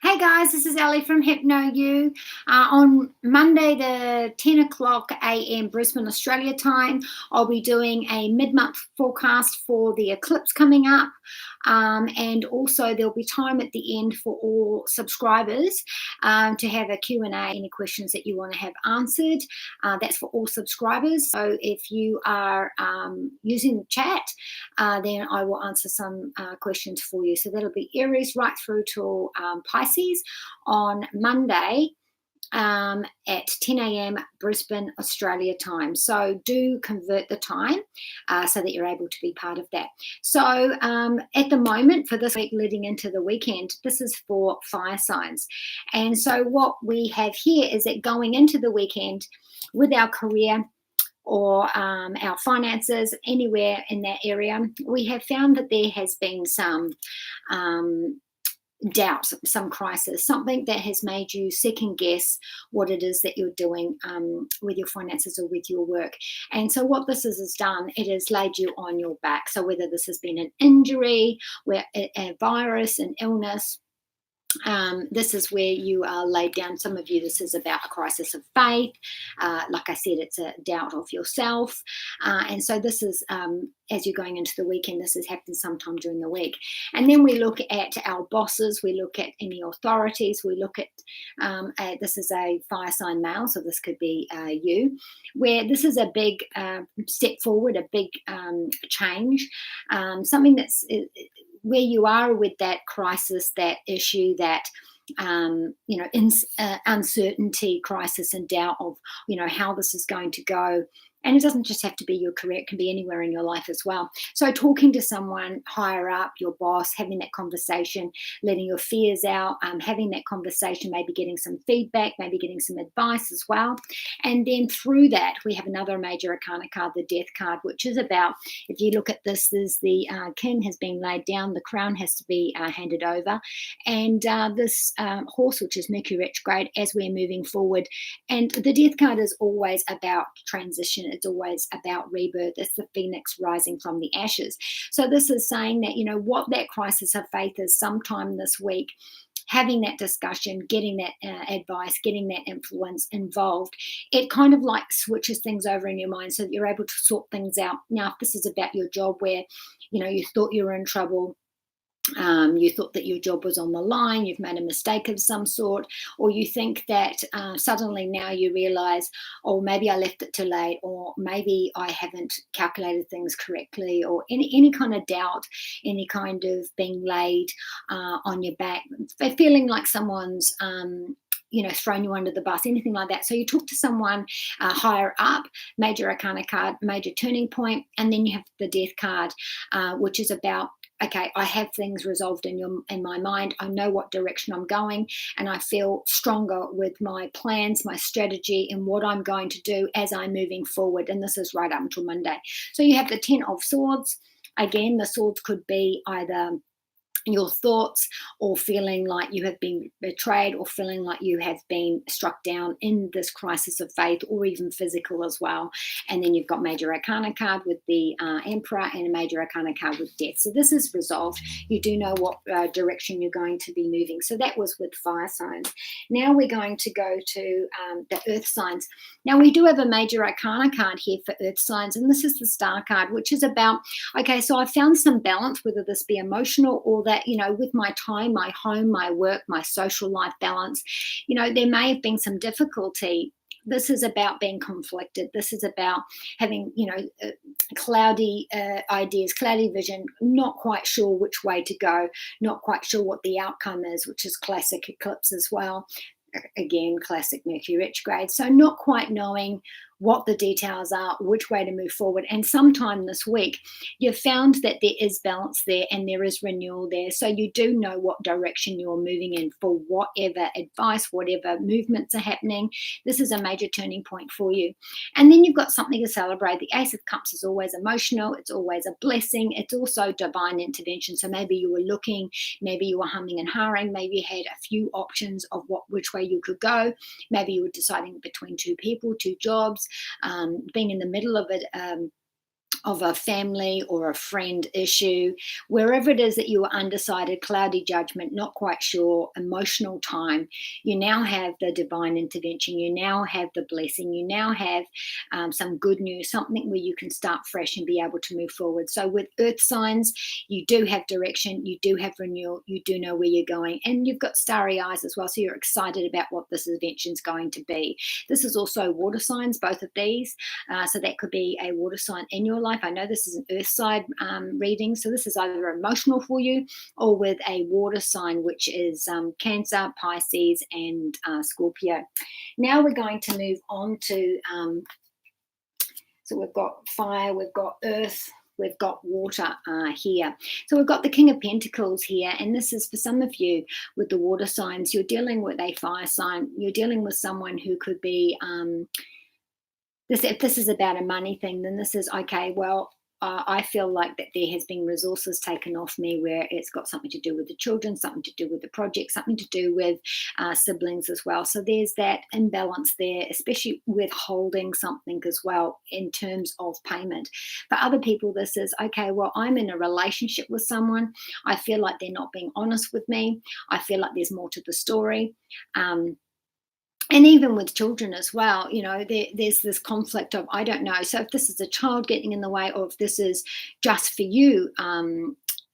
Hey guys, this is Ellie from Hypno You. On Monday, the 10 o'clock a.m. Brisbane Australia time, I'll be doing a mid-month forecast for the eclipse coming up. And also there'll be time at the end for all subscribers to have a Q&A, any questions that you want to have answered. That's for all subscribers. So if you are using the chat, then I will answer some questions for you. So that'll be Aries right through to Pisces on Monday at 10 a.m. Brisbane Australia time. So do convert the time so that you're able to be part of that. So at the moment for this week leading into the weekend, this is for fire signs. And so what we have here is that going into the weekend with our career or our finances, anywhere in that area, we have found that there has been some doubt, some crisis, something that has made you second guess what it is that you're doing with your finances or with your work. And so what this has done, it has laid you on your back. So whether this has been an injury, where a virus, an illness, this is where you are laid down. Some of you, this is about a crisis of faith. Like I said, it's a doubt of yourself. And so this is, as you're going into the weekend, this has happened sometime during the week. And then we look at our bosses, we look at any authorities, we look at, this is a fire sign male, so this could be you, where this is a big step forward, a big change, something that's where you are with that crisis, that issue, that uncertainty, crisis, and doubt of how this is going to go. And it doesn't just have to be your career, it can be anywhere in your life as well. So talking to someone higher up, your boss, having that conversation, letting your fears out, having that conversation, maybe getting some feedback, maybe getting some advice as well. And then through that, we have another major arcana card, the Death card, which is about, if you look at this, there's the king has been laid down, the crown has to be handed over. And this horse, which is Mercury retrograde, as we're moving forward. And the Death card is always about transition. It's always about rebirth. It's the phoenix rising from the ashes. So this is saying that, what that crisis of faith is sometime this week, having that discussion, getting that advice, getting that influence involved, it kind of like switches things over in your mind so that you're able to sort things out. Now, if this is about your job where, you thought you were in trouble, you thought that your job was on the line, you've made a mistake of some sort, or you think that suddenly now you realize, oh, maybe I left it too late, or maybe I haven't calculated things correctly, or any kind of doubt, any kind of being laid on your back, feeling like someone's thrown you under the bus, anything like that. So you talk to someone higher up, major arcana card, major turning point, and then you have the Death card, which is about, okay, I have things resolved in my mind. I know what direction I'm going, and I feel stronger with my plans, my strategy, and what I'm going to do as I'm moving forward. And this is right up until Monday. So you have the 10 of Swords. Again, the swords could be either your thoughts, or feeling like you have been betrayed, or feeling like you have been struck down in this crisis of faith, or even physical as well. And then you've got major arcana card with the Emperor, and a major arcana card with Death. So this is resolved. You do know what direction you're going to be moving. So that was with fire signs. Now we're going to go to the earth signs. Now we do have a major arcana card here for earth signs, and this is the Star card, which is about, okay, so I found some balance, whether this be emotional or that, with my time, my home, my work, my social life balance, there may have been some difficulty. This is about being conflicted. This is about having, cloudy ideas, cloudy vision, not quite sure which way to go, not quite sure what the outcome is, which is classic eclipse as well. Again, classic Mercury retrograde. So not quite knowing what the details are, which way to move forward. And sometime this week, you've found that there is balance there and there is renewal there. So you do know what direction you're moving in for whatever advice, whatever movements are happening. This is a major turning point for you. And then you've got something to celebrate. The Ace of Cups is always emotional. It's always a blessing. It's also divine intervention. So maybe you were looking, maybe you were humming and hawing, maybe you had a few options of which way you could go. Maybe you were deciding between two people, two jobs, being in the middle of it, of a family or a friend issue, wherever it is that you are undecided, cloudy judgment, not quite sure, emotional time, you now have the divine intervention. You now have the blessing. You now have some good news, something where you can start fresh and be able to move forward. So with earth signs, you do have direction, you do have renewal, you do know where you're going, and you've got starry eyes as well. So you're excited about what this adventure is going to be. This is also water signs, both of these. So that could be a water sign in your life. I know this is an earth side reading, so this is either emotional for you or with a water sign, which is Cancer, Pisces, and Scorpio. Now we're going to move on to, so we've got fire, we've got earth, we've got water here. So we've got the King of Pentacles here, and this is for some of you with the water signs. You're dealing with a fire sign. You're dealing with someone who could be, if this is about a money thing, then this is, okay, well, I feel like that there has been resources taken off me where it's got something to do with the children, something to do with the project, something to do with siblings as well. So there's that imbalance there, especially with holding something as well in terms of payment. For other people, this is, okay, well, I'm in a relationship with someone. I feel like they're not being honest with me. I feel like there's more to the story. And even with children as well, you know, there's this conflict of, I don't know. So if this is a child getting in the way, or if this is just for you,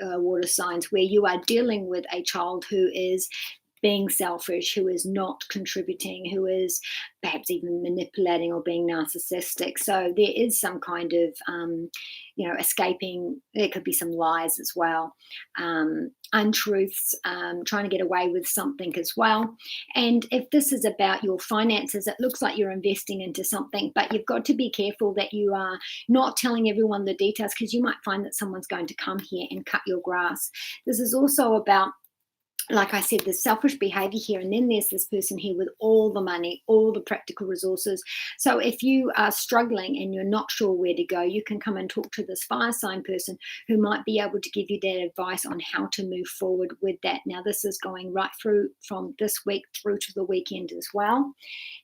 water signs, where you are dealing with a child who is being selfish, who is not contributing, who is perhaps even manipulating or being narcissistic. So there is some kind of, you know, escaping. There could be some lies as well, untruths, trying to get away with something as well. And if this is about your finances, it looks like you're investing into something, but you've got to be careful that you are not telling everyone the details, because you might find that someone's going to come here and cut your grass. This is also about, like I said, there's selfish behavior here, and then there's this person here with all the money, all the practical resources. So if you are struggling and you're not sure where to go, you can come and talk to this fire sign person who might be able to give you that advice on how to move forward with that. Now, this is going right through from this week through to the weekend as well.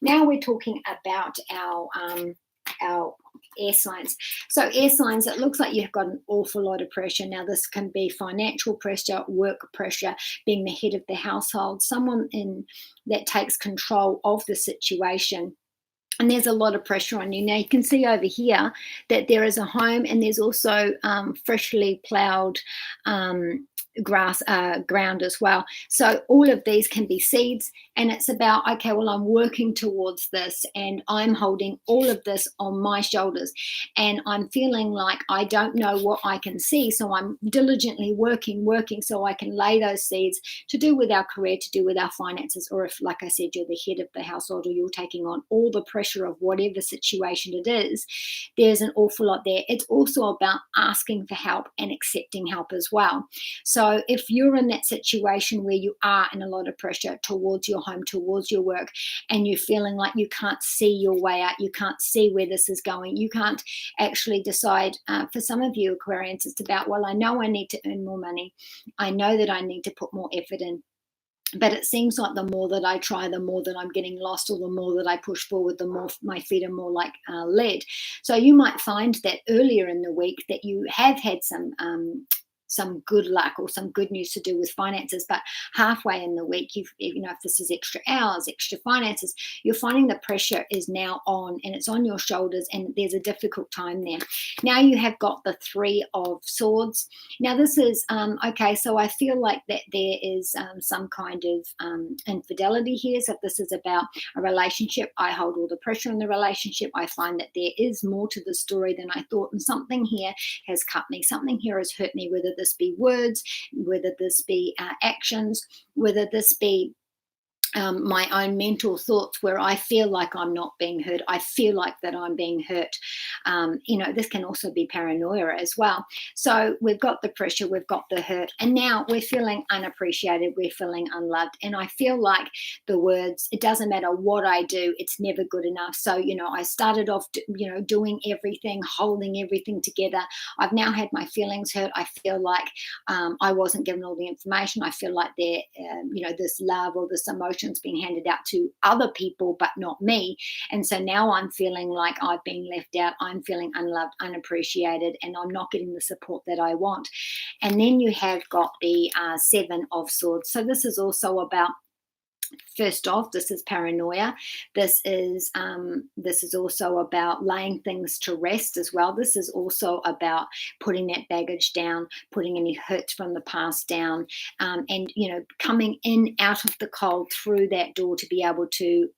Now we're talking about our air signs. So air signs, it looks like you've got an awful lot of pressure. Now, this can be financial pressure, work pressure, being the head of the household, someone that takes control of the situation. And there's a lot of pressure on you. Now, you can see over here that there is a home, and there's also freshly ploughed ground as well. So all of these can be seeds, and it's about, okay, well, I'm working towards this, and I'm holding all of this on my shoulders, and I'm feeling like I don't know what I can see, so I'm diligently working so I can lay those seeds to do with our career, to do with our finances, or if, like I said, you're the head of the household, or you're taking on all the pressure of whatever situation it is, there's an awful lot there. It's also about asking for help and accepting help as well. So if you're in that situation where you are in a lot of pressure towards your home, towards your work, and you're feeling like you can't see your way out, you can't see where this is going, you can't actually decide, for some of you Aquarians, it's about, well, I know I need to earn more money. I know that I need to put more effort in. But it seems like the more that I try, the more that I'm getting lost, or the more that I push forward, the more my feet are more like lead. So you might find that earlier in the week that you have had some good luck or some good news to do with finances, but halfway in the week, you know, if this is extra hours, extra finances, you're finding the pressure is now on, and it's on your shoulders, and there's a difficult time there. Now you have got the Three of Swords. Now this is, okay, so I feel like that there is some kind of infidelity here. So if this is about a relationship, I hold all the pressure in the relationship. I find that there is more to the story than I thought, and something here has cut me, something here has hurt me, whether this be words, whether this be actions, whether this be my own mental thoughts where I feel like I'm not being heard. I feel like that I'm being hurt. You know, this can also be paranoia as well. So we've got the pressure, we've got the hurt, and now we're feeling unappreciated, we're feeling unloved. And I feel like the words, it doesn't matter what I do, it's never good enough. So, you know, I started off, you know, doing everything, holding everything together. I've now had my feelings hurt. I feel like I wasn't given all the information. I feel like there, you know, this love or this emotion promotion's being handed out to other people, but not me. And so now I'm feeling like I've been left out. I'm feeling unloved, unappreciated, and I'm not getting the support that I want. And then you have got the Seven of Swords. So this is also about, first off, this is paranoia. This is also about laying things to rest as well. This is also about putting that baggage down, putting any hurt from the past down, and coming in out of the cold through that door to be able to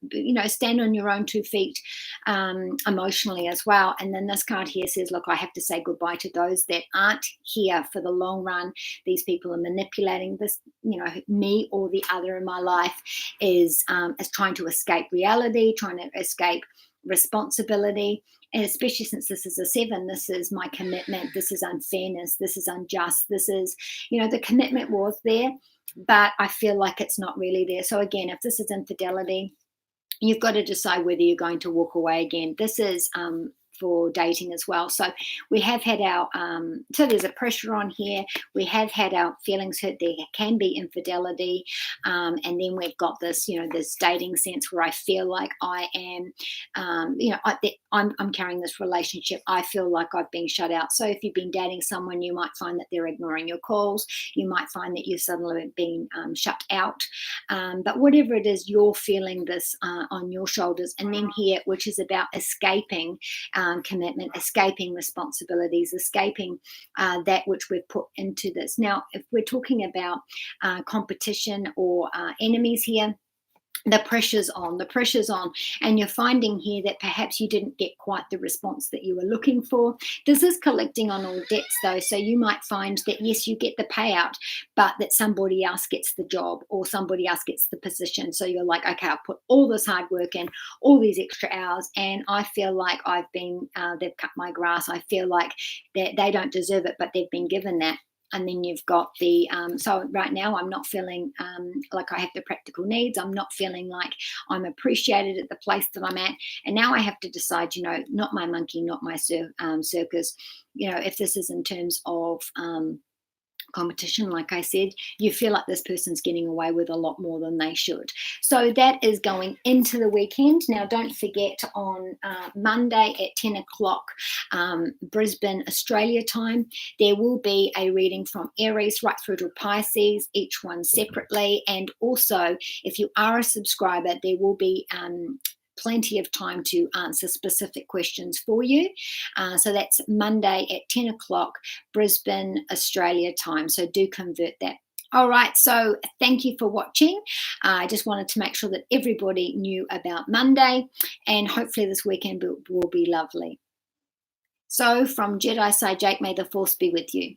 stand on your own 2 feet emotionally as well. And then this card here says, look, I have to say goodbye to those that aren't here for the long run. These people are manipulating this, me or the other in my life is trying to escape reality, trying to escape responsibility. And especially since this is a 7, this is my commitment, this is unfairness, this is unjust, this is, the commitment was there, but I feel like it's not really there. So again, if this is infidelity, you've got to decide whether you're going to walk away again. This is for dating as well. So we have had our, so there's a pressure on here. We have had our feelings hurt. There can be infidelity. And then we've got this, this dating sense where I feel like I am, I'm carrying this relationship. I feel like I've been shut out. So if you've been dating someone, you might find that they're ignoring your calls. You might find that you're suddenly being shut out. But whatever it is, you're feeling this on your shoulders. And then here, which is about escaping commitment, escaping responsibilities, escaping that which we've put into this. Now, if we're talking about competition or enemies here, the pressure's on, and you're finding here that perhaps you didn't get quite the response that you were looking for. This is collecting on all debts though, so you might find that yes, you get the payout, but that somebody else gets the job or somebody else gets the position. So you're like, okay, I'll put all this hard work in, all these extra hours, and I feel like they've cut my grass. I feel like that they don't deserve it, but they've been given that. And then you've got the, so right now I'm not feeling like I have the practical needs. I'm not feeling like I'm appreciated at the place that I'm at. And now I have to decide, not my monkey, not my circus. If this is in terms of competition, like I said, you feel like this person's getting away with a lot more than they should. So that is going into the weekend. Now, don't forget on Monday at 10 o'clock Brisbane, Australia time, there will be a reading from Aries right through to Pisces, each one separately. And also, if you are a subscriber, there will be plenty of time to answer specific questions for you. So that's Monday at 10 o'clock Brisbane, Australia time. So do convert that. All right, so thank you for watching. I just wanted to make sure that everybody knew about Monday, and hopefully this weekend will be lovely. So from Jedi Side Jake, may the force be with you.